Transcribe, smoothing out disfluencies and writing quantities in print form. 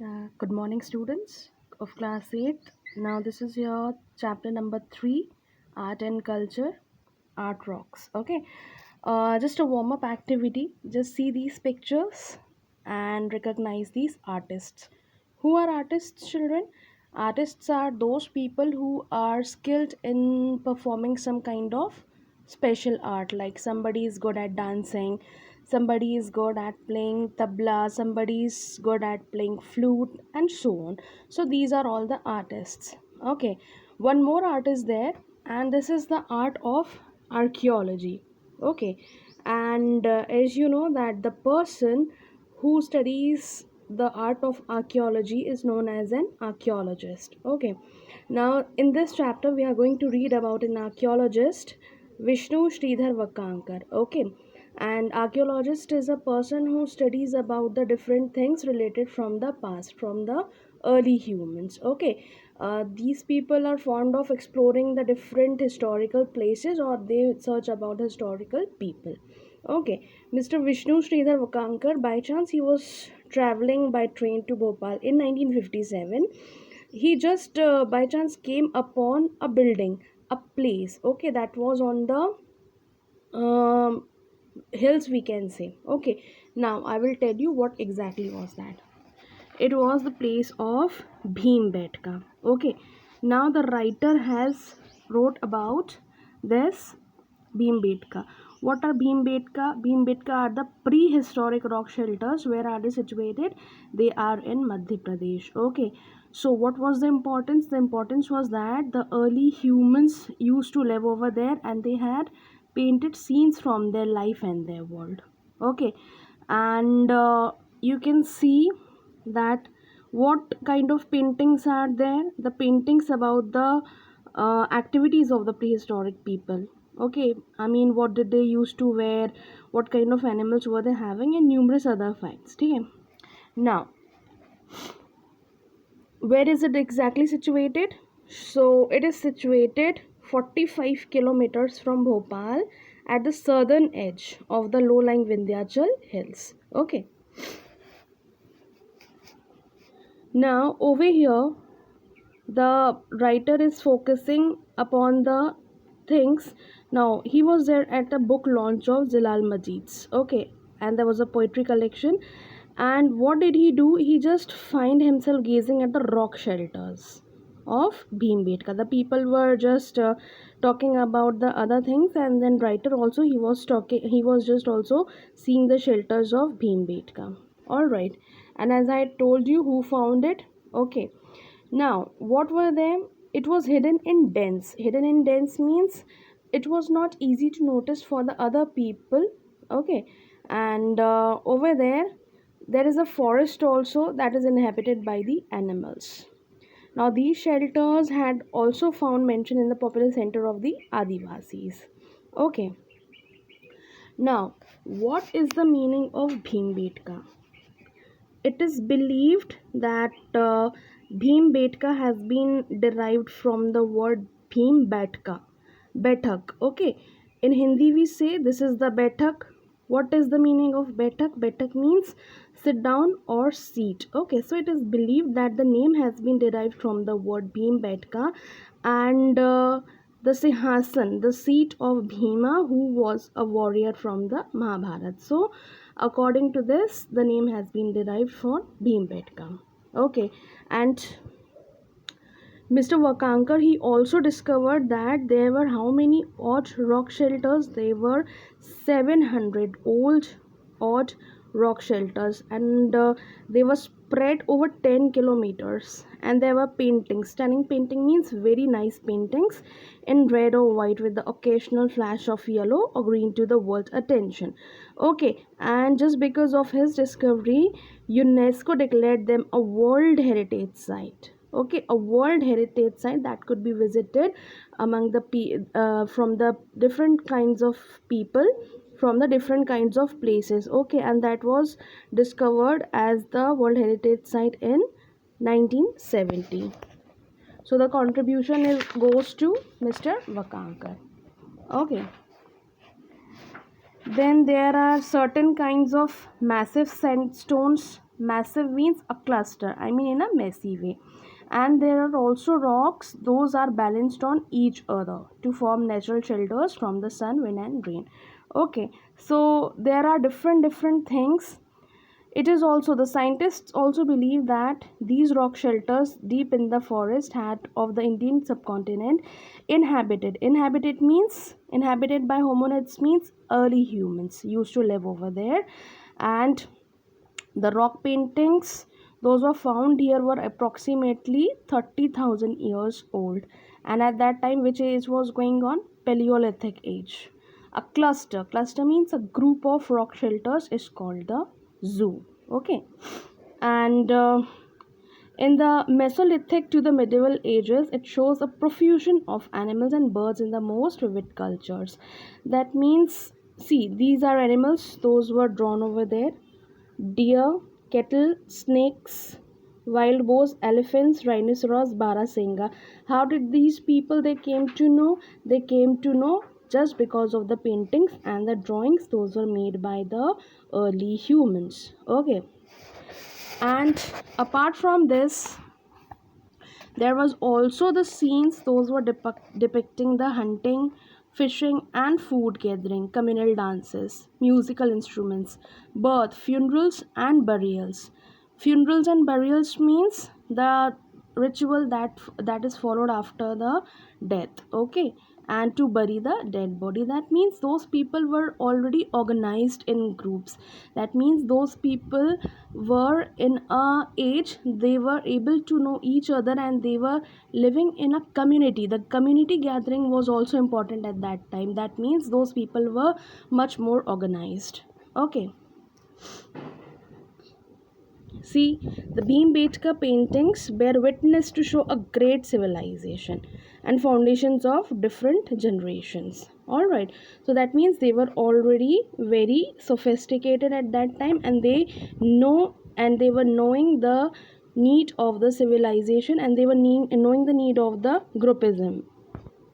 Good morning, students of class 8. Now, this is your chapter number 3, Art and Culture, Art Rocks. Okay, just a warm up activity. Just see these pictures and recognize these artists. Who are artists, children? Artists are those people who are skilled in performing some kind of special art, like somebody is good at dancing, somebody is good at playing tabla, somebody is good at playing flute, and so on. So these are all the artists. Okay, one more art is there, and this is the art of archaeology. Okay, and as you know that the person who studies the art of archaeology is known as an archaeologist. Okay, now in this chapter we are going to read about an archaeologist, Vishnu Sridhar Vakankar. Okay, and archaeologist is a person who studies about the different things related from the past, from the early humans. Okay, these people are fond of exploring the different historical places, or they search about historical people. Okay, Mr. Vishnu Sridhar Vakankar, by chance he was traveling by train to Bhopal in 1957. He just by chance came upon a building, a place, okay, that was on the um, hills, we can say. Okay, now I will tell you what exactly was that. It was the place of Bhimbetka. Okay, now the writer has wrote about this Bhimbetka. What are Bhimbetka? Bhimbetka are the prehistoric rock shelters. Where are they situated? They are in Madhya Pradesh. Okay, so what was the importance? The importance was that the early humans used to live over there, and they had painted scenes from their life and their world. Okay, and you can see that what kind of paintings are there. The paintings about the activities of the prehistoric people. Okay, I mean, what did they used to wear, what kind of animals were they having, and numerous other facts. Okay, now where is it exactly situated? So it is situated 45 kilometers from Bhopal, at the southern edge of the low-lying Vindhyachal hills. Okay, now over here the writer is focusing upon the things. Now he was there at the book launch of Zilal Majid's. Okay, and there was a poetry collection, and what did he do? He just find himself gazing at the rock shelters of Bhimbetka. The people were just talking about the other things, and then writer also, he was just also seeing the shelters of Bhimbetka. All right, and as I told you, who found it? Okay, now, what were them? It was hidden in dens. Hidden in dens means it was not easy to notice for the other people. Okay, and over there is a forest also that is inhabited by the animals. Now, these shelters had also found mention in the popular center of the Adivasis. Okay, now what is the meaning of Bhimbetka? It is believed that Bhimbetka has been derived from the word Bhim Betka. Betak. Okay. In Hindi we say this is the Betak. What is the meaning of Betak? Betak means sit down or seat. Okay. So it is believed that the name has been derived from the word Bhim Betka, and the Sinhasan, the seat of Bhima, who was a warrior from the Mahabharata. So according to this, the name has been derived from Bhimbetka. Okay, and Mr. Vakankar, he also discovered that there were how many odd rock shelters? There were 700 odd rock shelters, and they were spread over 10 kilometers. And there were paintings. Stunning painting means very nice paintings in red or white with the occasional flash of yellow or green to the world's attention. Okay, and just because of his discovery, UNESCO declared them a World Heritage Site. Okay, a World Heritage Site that could be visited among the from the different kinds of people, from the different kinds of places. Okay, and that was discovered as the World Heritage Site in 1970. So the contribution is goes to Mr. Vakankar. Okay, then there are certain kinds of massive sandstones Massive means a cluster, I mean in a messy way. And there are also rocks, those are balanced on each other to form natural shelters from the sun, wind, and rain. Okay, so there are different things. It is also, the scientists also believe that these rock shelters deep in the forest had of the Indian subcontinent inhabited means inhabited by hominids means early humans used to live over there. And the rock paintings those were found here were approximately 30,000 years old. And at that time, which age was going on? Paleolithic age. A cluster means a group of rock shelters is called the zoo. Okay. And in the Mesolithic to the medieval ages, it shows a profusion of animals and birds in the most vivid cultures. That means, see, these are animals, those were drawn over there: deer, cattle, snakes, wild boars, elephants, rhinoceros, barasinga. How did these people they came to know? They came to know just because of the paintings and the drawings those were made by the early humans. Okay. And apart from this, there was also the scenes those were depicting the hunting, fishing, and food gathering, communal dances, musical instruments, birth, funerals, and burials. Funerals and burials means the ritual that is followed after the death. Okay. And to bury the dead body, that means those people were already organized in groups. That means those people were in a age they were able to know each other, and they were living in a community. The community gathering was also important at that time. That means those people were much more organized. Okay. See, the Bhimbetka paintings bear witness to show a great civilization and foundations of different generations. Alright, so that means they were already very sophisticated at that time, and they were knowing the need of the civilization, and they were knowing the need of the groupism.